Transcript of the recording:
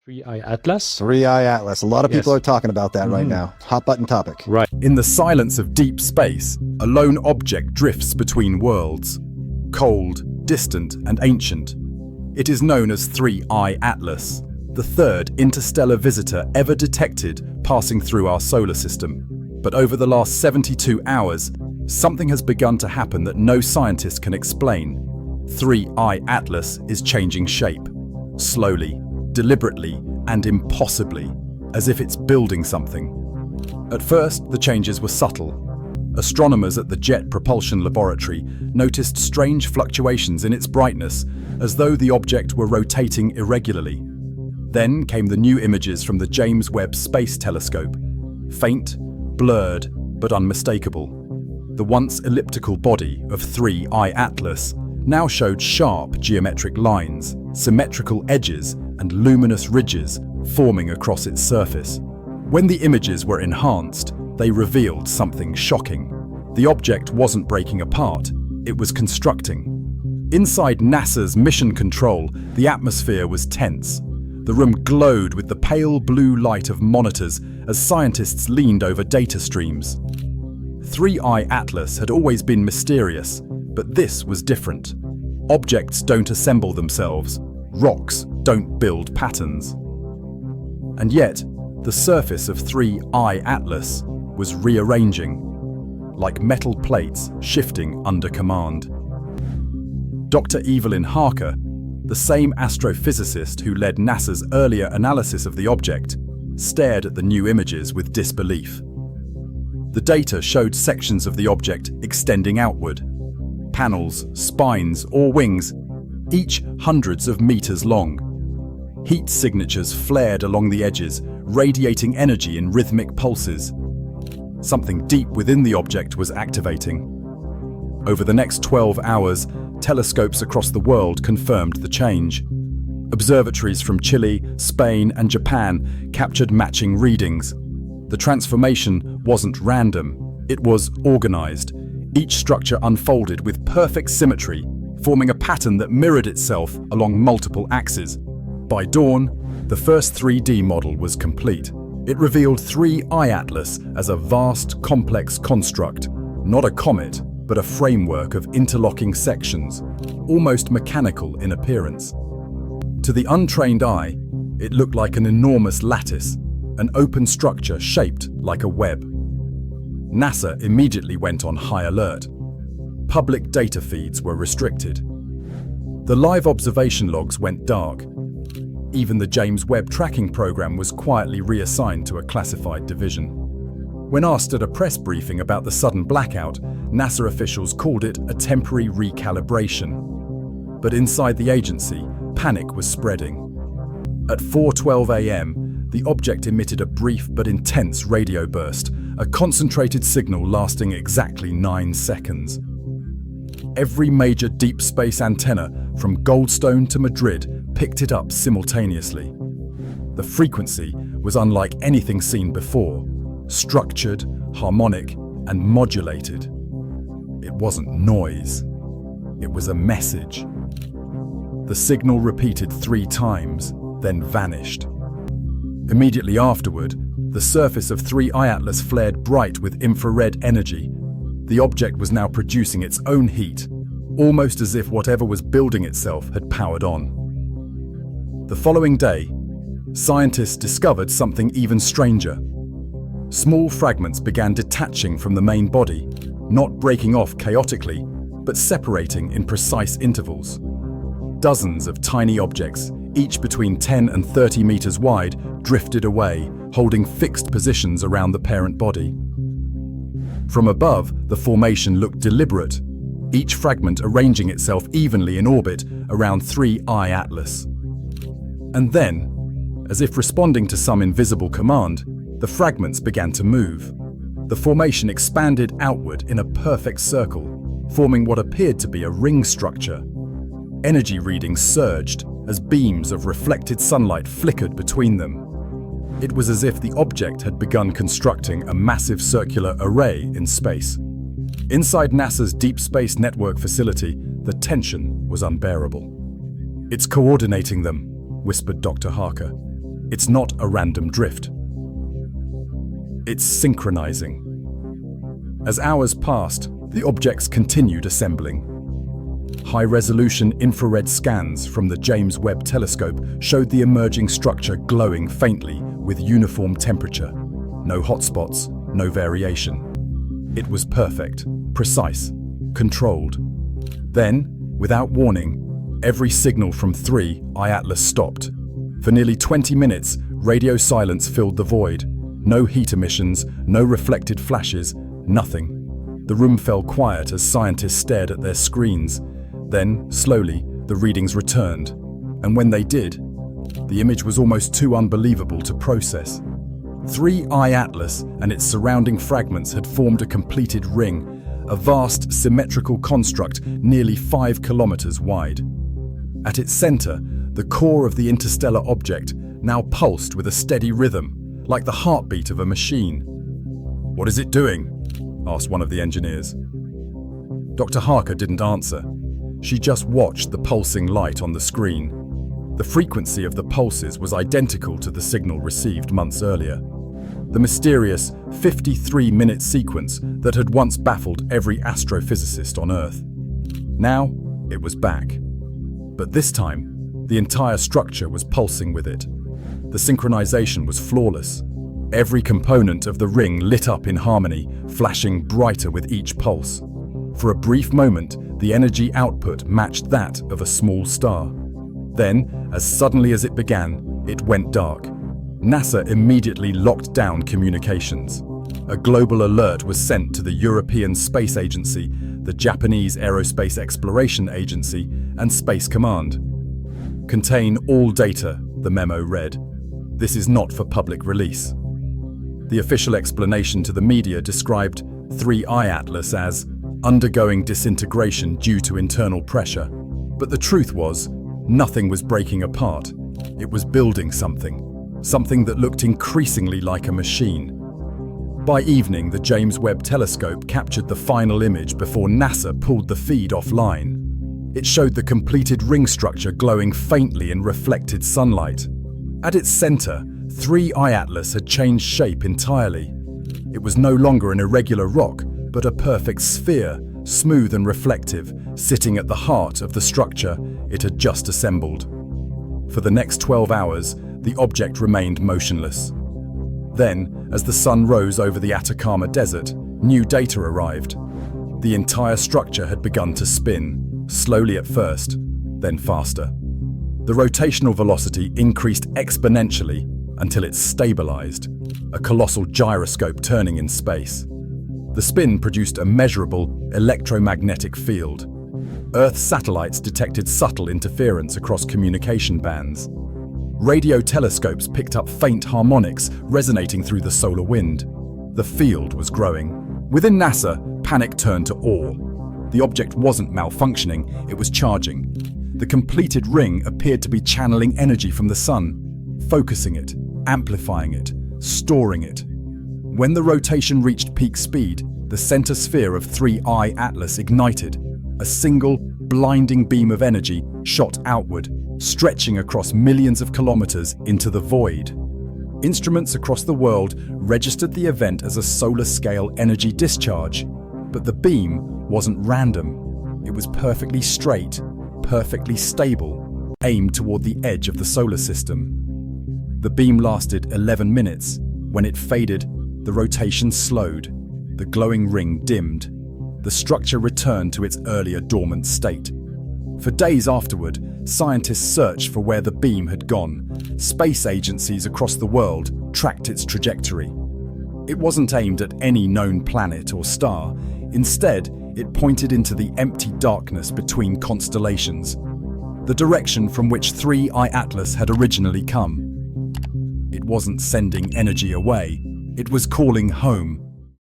Three-eye atlas? Three-eye atlas. A lot of people Yes. are talking about that right now. Hot button topic. Right. In the silence of deep space, a lone object drifts between worlds. Cold, distant, and ancient. It is known as Three-Eye Atlas, the third interstellar visitor ever detected passing through our solar system. But over the last 72 hours, something has begun to happen that no scientist can explain. Three-Eye Atlas is changing shape. Slowly, deliberately, and impossibly, as if it's building something. At first, the changes were subtle. Astronomers at the Jet Propulsion Laboratory noticed strange fluctuations in its brightness, as though the object were rotating irregularly. Then came the new images from the James Webb Space Telescope. Faint, blurred, but unmistakable. The once elliptical body of Three-Eye Atlas now showed sharp geometric lines, symmetrical edges, and luminous ridges forming across its surface. When the images were enhanced, they revealed something shocking. The object wasn't breaking apart, it was constructing. Inside NASA's mission control, the atmosphere was tense. The room glowed with the pale blue light of monitors as scientists leaned over data streams. Three-Eye Atlas had always been mysterious, but this was different. Objects don't assemble themselves. Rocks don't build patterns. And yet, the surface of Three-Eye Atlas was rearranging, like metal plates shifting under command. Dr. Evelyn Harker, the same astrophysicist who led NASA's earlier analysis of the object, stared at the new images with disbelief. The data showed sections of the object extending outward. Panels, spines, or wings, each hundreds of meters long. Heat signatures flared along the edges, radiating energy in rhythmic pulses. Something deep within the object was activating. Over the next 12 hours, telescopes across the world confirmed the change. Observatories from Chile, Spain, and Japan captured matching readings. The transformation wasn't random, it was organized. Each structure unfolded with perfect symmetry, forming a pattern that mirrored itself along multiple axes. By dawn, the first 3D model was complete. It revealed Three-Eye Atlas as a vast, complex construct, not a comet, but a framework of interlocking sections, almost mechanical in appearance. To the untrained eye, it looked like an enormous lattice, an open structure shaped like a web. NASA immediately went on high alert. Public data feeds were restricted. The live observation logs went dark. Even the James Webb tracking program was quietly reassigned to a classified division. When asked at a press briefing about the sudden blackout, NASA officials called it a temporary recalibration. But inside the agency, panic was spreading. At 4:12 a.m., the object emitted a brief but intense radio burst, a concentrated signal lasting exactly 9 seconds. Every major deep space antenna, from Goldstone to Madrid, picked it up simultaneously. The frequency was unlike anything seen before, structured, harmonic, and modulated. It wasn't noise, it was a message. The signal repeated 3 times, then vanished. Immediately afterward, the surface of Three-Eye Atlas flared bright with infrared energy. The object was now producing its own heat, almost as if whatever was building itself had powered on. The following day, scientists discovered something even stranger. Small fragments began detaching from the main body, not breaking off chaotically, but separating in precise intervals. Dozens of tiny objects, each between 10 and 30 meters wide, drifted away, holding fixed positions around the parent body. From above, the formation looked deliberate, each fragment arranging itself evenly in orbit around Three-Eye Atlas. And then, as if responding to some invisible command, the fragments began to move. The formation expanded outward in a perfect circle, forming what appeared to be a ring structure. Energy readings surged as beams of reflected sunlight flickered between them. It was as if the object had begun constructing a massive circular array in space. Inside NASA's Deep Space Network facility, the tension was unbearable. "It's coordinating them," whispered Dr. Harker. It's not a random drift. It's synchronizing. As hours passed, the objects continued assembling. High-resolution infrared scans from the James Webb Telescope showed the emerging structure glowing faintly with uniform temperature. No hotspots, no variation. It was perfect, precise, controlled. Then, without warning, every signal from 3I Atlas stopped. For nearly 20 minutes, radio silence filled the void. No heat emissions, no reflected flashes, nothing. The room fell quiet as scientists stared at their screens. Then, slowly, the readings returned. And when they did, the image was almost too unbelievable to process. 3I Atlas and its surrounding fragments had formed a completed ring, a vast symmetrical construct nearly 5 kilometers wide. At its center, the core of the interstellar object now pulsed with a steady rhythm, like the heartbeat of a machine. "What is it doing?" asked one of the engineers. Dr. Harker didn't answer. She just watched the pulsing light on the screen. The frequency of the pulses was identical to the signal received months earlier. The mysterious 53-minute sequence that had once baffled every astrophysicist on Earth. Now, it was back. But this time, the entire structure was pulsing with it. The synchronization was flawless. Every component of the ring lit up in harmony, flashing brighter with each pulse. For a brief moment, the energy output matched that of a small star. Then, as suddenly as it began, it went dark. NASA immediately locked down communications. A global alert was sent to the European Space Agency, the Japanese Aerospace Exploration Agency, and Space Command. "Contain all data," the memo read. "This is not for public release." The official explanation to the media described 3I Atlas as undergoing disintegration due to internal pressure. But the truth was, nothing was breaking apart. It was building something that looked increasingly like a machine. By evening, the James Webb Telescope captured the final image before NASA pulled the feed offline. It showed the completed ring structure glowing faintly in reflected sunlight. At its center, 3I Atlas had changed shape entirely. It was no longer an irregular rock, but a perfect sphere, smooth and reflective, sitting at the heart of the structure it had just assembled. For the next 12 hours, the object remained motionless. Then, as the sun rose over the Atacama Desert, new data arrived. The entire structure had begun to spin, slowly at first, then faster. The rotational velocity increased exponentially until it stabilized, a colossal gyroscope turning in space. The spin produced a measurable electromagnetic field. Earth satellites detected subtle interference across communication bands. Radio telescopes picked up faint harmonics resonating through the solar wind. The field was growing. Within NASA, panic turned to awe. The object wasn't malfunctioning, it was charging. The completed ring appeared to be channeling energy from the sun, focusing it, amplifying it, storing it. When the rotation reached peak speed, the center sphere of 3I Atlas ignited. A single, blinding beam of energy shot outward, stretching across millions of kilometers into the void. Instruments across the world registered the event as a solar-scale energy discharge, but the beam wasn't random. It was perfectly straight, perfectly stable, aimed toward the edge of the solar system. The beam lasted 11 minutes. When it faded, the rotation slowed. The glowing ring dimmed. The structure returned to its earlier dormant state. For days afterward, scientists searched for where the beam had gone. Space agencies across the world tracked its trajectory. It wasn't aimed at any known planet or star. Instead, it pointed into the empty darkness between constellations, the direction from which 3I Atlas had originally come. It wasn't sending energy away. It was calling home.